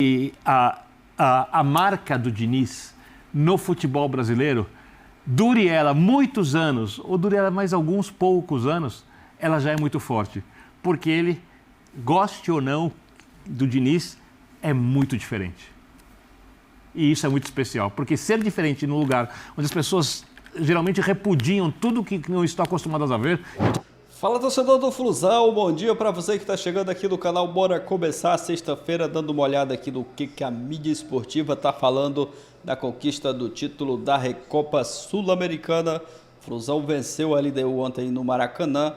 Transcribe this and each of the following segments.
E a marca do Diniz no futebol brasileiro, dure ela muitos anos, ou dure ela mais alguns poucos anos, ela já é muito forte. Porque ele, goste ou não do Diniz, é muito diferente. E isso é muito especial, porque ser diferente num lugar onde as pessoas geralmente repudiam tudo que não estão acostumadas a ver... Fala, torcedor do Flusão, bom dia para você que está chegando aqui no canal. Bora começar a sexta-feira dando uma olhada aqui no que a mídia esportiva está falando da conquista do título da Recopa Sul-Americana. Flusão venceu a LDU ontem no Maracanã,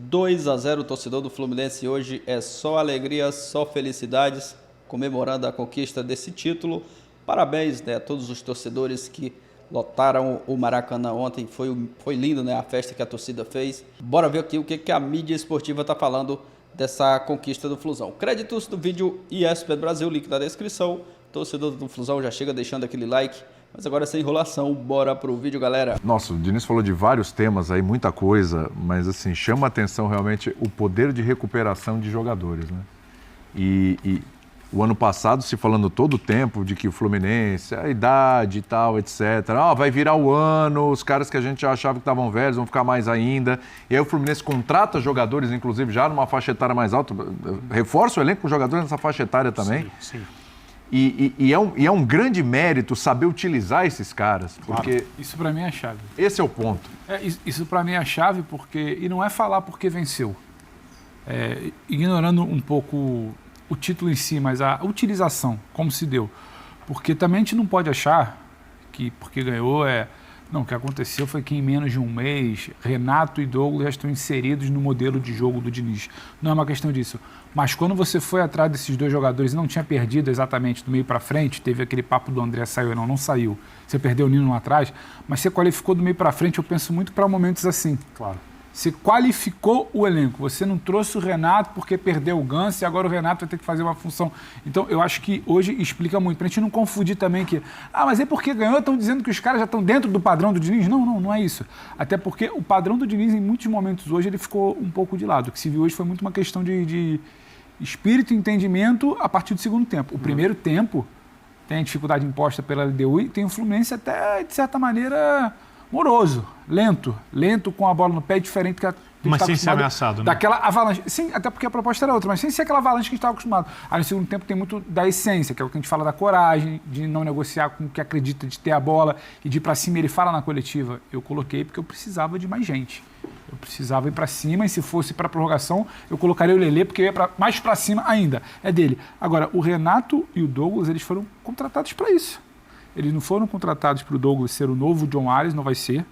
2-0. O torcedor do Fluminense hoje é só alegria, só felicidades, comemorando a conquista desse título. Parabéns, né, a todos os torcedores que lotaram o Maracanã ontem, foi lindo, né, a festa que a torcida fez. Bora ver aqui o que a mídia esportiva está falando dessa conquista do Flusão. Créditos do vídeo ESPN Brasil, link na descrição. Torcedor do Flusão já chega deixando aquele like. Mas agora sem enrolação, bora pro vídeo, galera. Nossa, o Diniz falou de vários temas aí, muita coisa, mas assim, chama a atenção realmente o poder de recuperação de jogadores, né? E o ano passado se falando todo o tempo de que o Fluminense, a idade e tal, etc. Vai virar o ano, os caras que a gente já achava que estavam velhos vão ficar mais ainda. E aí o Fluminense contrata jogadores, inclusive, já numa faixa etária mais alta, reforça o elenco com jogadores nessa faixa etária também. Sim. E é um grande mérito saber utilizar esses caras, porque... Claro, isso para mim é a chave. Esse é o ponto. Isso para mim é a chave, porque... E não é falar porque venceu. Ignorando um pouco o título em si, mas a utilização, como se deu. Porque também a gente não pode achar que porque ganhou Não, o que aconteceu foi que em menos de um mês, Renato e Douglas já estão inseridos no modelo de jogo do Diniz. Não é uma questão disso. Mas quando você foi atrás desses dois jogadores e não tinha perdido exatamente do meio para frente, teve aquele papo do André, saiu ou não saiu. Você perdeu o Nino lá atrás, mas você qualificou do meio para frente, eu penso muito para momentos assim. Claro. Você qualificou o elenco, você não trouxe o Renato porque perdeu o Ganso e agora o Renato vai ter que fazer uma função. Então, eu acho que hoje explica muito, para a gente não confundir também que, mas é porque ganhou, estão dizendo que os caras já estão dentro do padrão do Diniz. Não é isso. Até porque o padrão do Diniz, em muitos momentos hoje, ele ficou um pouco de lado. O que se viu hoje foi muito uma questão de espírito e entendimento a partir do segundo tempo. O primeiro tempo tem a dificuldade imposta pela LDU e tem o Fluminense até, de certa maneira... moroso, lento com a bola no pé, diferente que a gente mas tá sem ser ameaçado, né? Daquela avalanche. Sim, até porque a proposta era outra, mas sem ser aquela avalanche que a gente estava acostumado. Aí no segundo tempo tem muito da essência, que é o que a gente fala da coragem, de não negociar com o que acredita, de ter a bola e de ir para cima. Ele fala na coletiva, eu coloquei porque eu precisava de mais gente. Eu precisava ir para cima e se fosse para prorrogação, eu colocaria o Lelê porque eu ia mais para cima ainda. É dele. Agora, o Renato e o Douglas, eles foram contratados para isso. Eles não foram contratados para o Douglas ser o novo John Ares, não vai ser.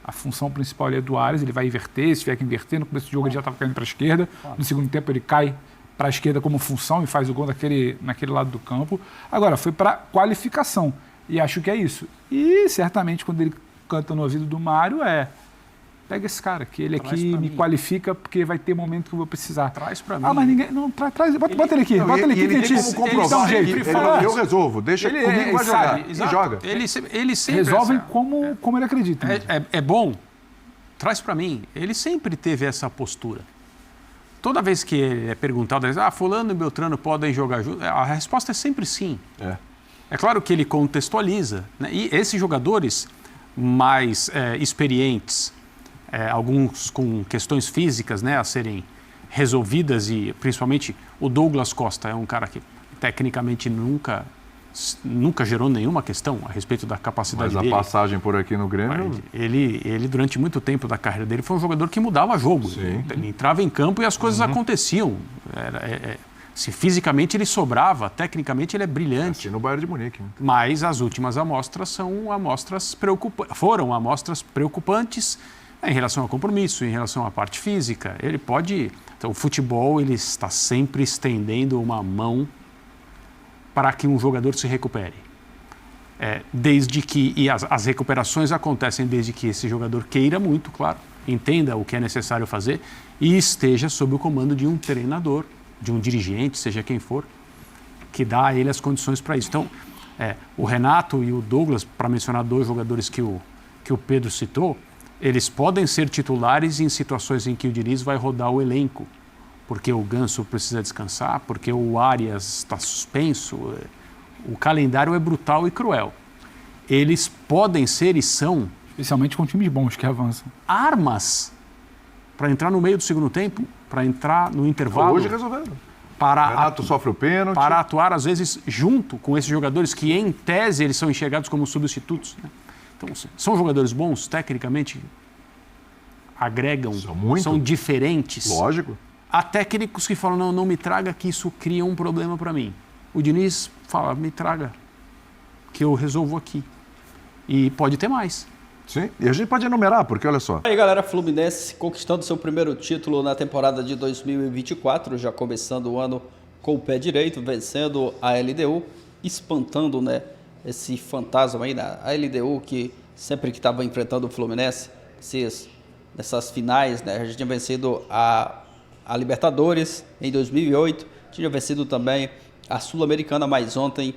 A função principal é do Ares, ele vai inverter, se tiver que inverter. No começo do jogo ele já estava caindo para a esquerda. No segundo tempo ele cai para a esquerda como função e faz o gol naquele lado do campo. Agora, foi para qualificação. E acho que é isso. E certamente quando ele canta no ouvido do Mário pega esse cara, que ele aqui me qualifica porque vai ter momento que eu vou precisar. Traz pra mim. Mas ninguém... Não, traz, bota ele aqui. Bota ele aqui. Ele tem como comprovar. Eu resolvo. Deixa comigo, vai jogar. E joga. Ele sempre... Resolvem como ele acredita. É bom. Traz pra mim. Ele sempre teve essa postura. Toda vez que ele é perguntado, fulano e Beltrano podem jogar junto, a resposta é sempre sim. É claro que ele contextualiza, né? E esses jogadores mais experientes, alguns com questões físicas, né, a serem resolvidas, e principalmente o Douglas Costa é um cara que tecnicamente nunca gerou nenhuma questão a respeito da capacidade dele. Mas a passagem por aqui no Grêmio... Ele, durante muito tempo da carreira dele, foi um jogador que mudava jogo. Ele entrava em campo e as coisas aconteciam. Se fisicamente ele sobrava, tecnicamente ele é brilhante. Assim no Bayern de Munique. Né? Mas as últimas amostras foram amostras preocupantes em relação ao compromisso, em relação à parte física. Então, o futebol ele está sempre estendendo uma mão para que um jogador se recupere. E as recuperações acontecem desde que esse jogador queira muito, claro, entenda o que é necessário fazer e esteja sob o comando de um treinador, de um dirigente, seja quem for, que dá a ele as condições para isso. Então, o Renato e o Douglas, para mencionar dois jogadores que o Pedro citou, eles podem ser titulares em situações em que o Diniz vai rodar o elenco. porque o Ganso precisa descansar, porque o Arias está suspenso. O calendário é brutal e cruel. Eles podem ser e são... Especialmente com times bons que avançam. Armas para entrar no meio do segundo tempo, para entrar no intervalo. Hoje resolveram. Renato sofre o pênalti. Para atuar, às vezes, junto com esses jogadores que, em tese, eles são enxergados como substitutos. Né? Então, são jogadores bons, tecnicamente, agregam, são diferentes. Lógico. Há técnicos que falam, não me traga que isso cria um problema para mim. O Diniz fala, me traga, que eu resolvo aqui. E pode ter mais. Sim, e a gente pode enumerar, porque olha só. Aí, galera, Fluminense conquistando seu primeiro título na temporada de 2024, já começando o ano com o pé direito, vencendo a LDU, espantando, né, esse fantasma aí, né, a LDU que sempre que estava enfrentando o Fluminense, nessas finais, né, a gente tinha vencido a Libertadores em 2008, tinha vencido também a Sul-Americana, mas ontem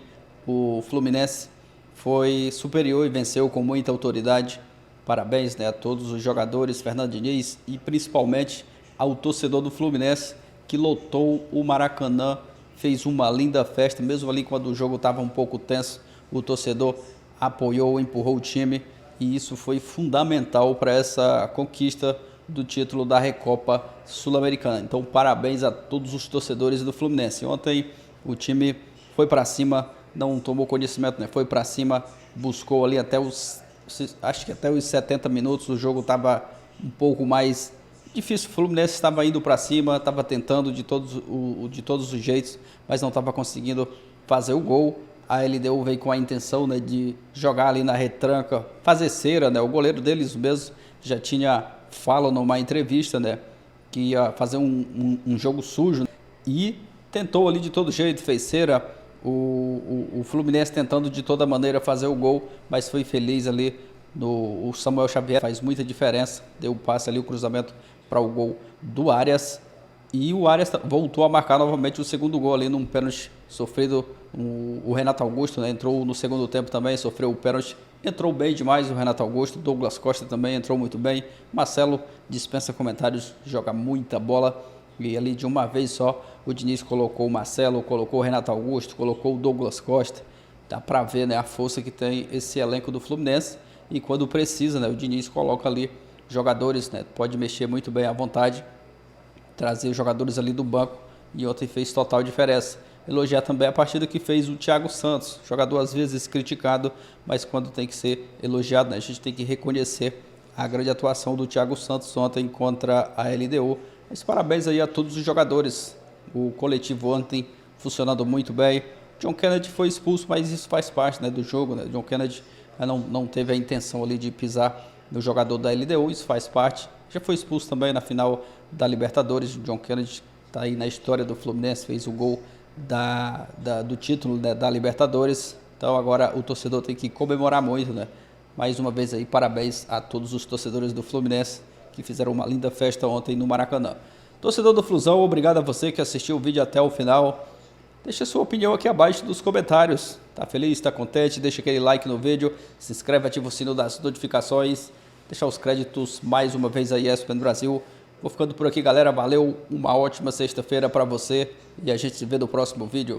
o Fluminense foi superior e venceu com muita autoridade. Parabéns, né, a todos os jogadores, Fernando Diniz, e principalmente ao torcedor do Fluminense que lotou o Maracanã, fez uma linda festa, mesmo ali quando o jogo estava um pouco tenso, o torcedor apoiou, empurrou o time e isso foi fundamental para essa conquista do título da Recopa Sul-Americana. Então, parabéns a todos os torcedores do Fluminense. Ontem o time foi para cima, não tomou conhecimento, né? Foi para cima, buscou ali até os 70 minutos, o jogo estava um pouco mais difícil, o Fluminense estava indo para cima, estava tentando de todos os jeitos, mas não estava conseguindo fazer o gol. A LDU veio com a intenção, né, de jogar ali na retranca, fazer cera, né? O goleiro deles mesmo já tinha fala numa entrevista, né, que ia fazer um jogo sujo e tentou ali de todo jeito, fez cera. O Fluminense tentando de toda maneira fazer o gol, mas foi feliz ali. O Samuel Xavier faz muita diferença, deu o passe ali, o cruzamento para o gol do Arias, e o Arias voltou a marcar novamente o segundo gol ali num pênalti sofrido. O Renato Augusto, né, entrou no segundo tempo também, sofreu o pênalti, entrou bem demais o Renato Augusto, Douglas Costa também entrou muito bem, Marcelo dispensa comentários, joga muita bola. E ali de uma vez só o Diniz colocou o Marcelo, colocou o Renato Augusto, colocou o Douglas Costa. Dá para ver, né, a força que tem esse elenco do Fluminense. E quando precisa, né, o Diniz coloca ali jogadores, né, pode mexer muito bem à vontade, trazer os jogadores ali do banco. E ontem fez total diferença. Elogiar também a partida que fez o Thiago Santos, jogador às vezes criticado, mas quando tem que ser elogiado, né, a gente tem que reconhecer a grande atuação do Thiago Santos ontem contra a LDU. Mas parabéns aí a todos os jogadores. O coletivo ontem funcionando muito bem. John Kennedy foi expulso, mas isso faz parte, né, do jogo, né? John Kennedy não teve a intenção ali de pisar no jogador da LDU, isso faz parte. Já foi expulso também na final da Libertadores. John Kennedy está aí na história do Fluminense, fez o gol do título, né, da Libertadores. Então agora o torcedor tem que comemorar muito, né? Mais uma vez aí, parabéns a todos os torcedores do Fluminense que fizeram uma linda festa ontem no Maracanã. Torcedor do Flusão, obrigado a você que assistiu o vídeo até o final. Deixa sua opinião aqui abaixo nos comentários. Tá feliz, tá contente? Deixa aquele like no vídeo, se inscreve, ativa o sino das notificações. Deixa os créditos mais uma vez aí, ESPN Brasil. Vou ficando por aqui, galera. Valeu, uma ótima sexta-feira para você e a gente se vê no próximo vídeo.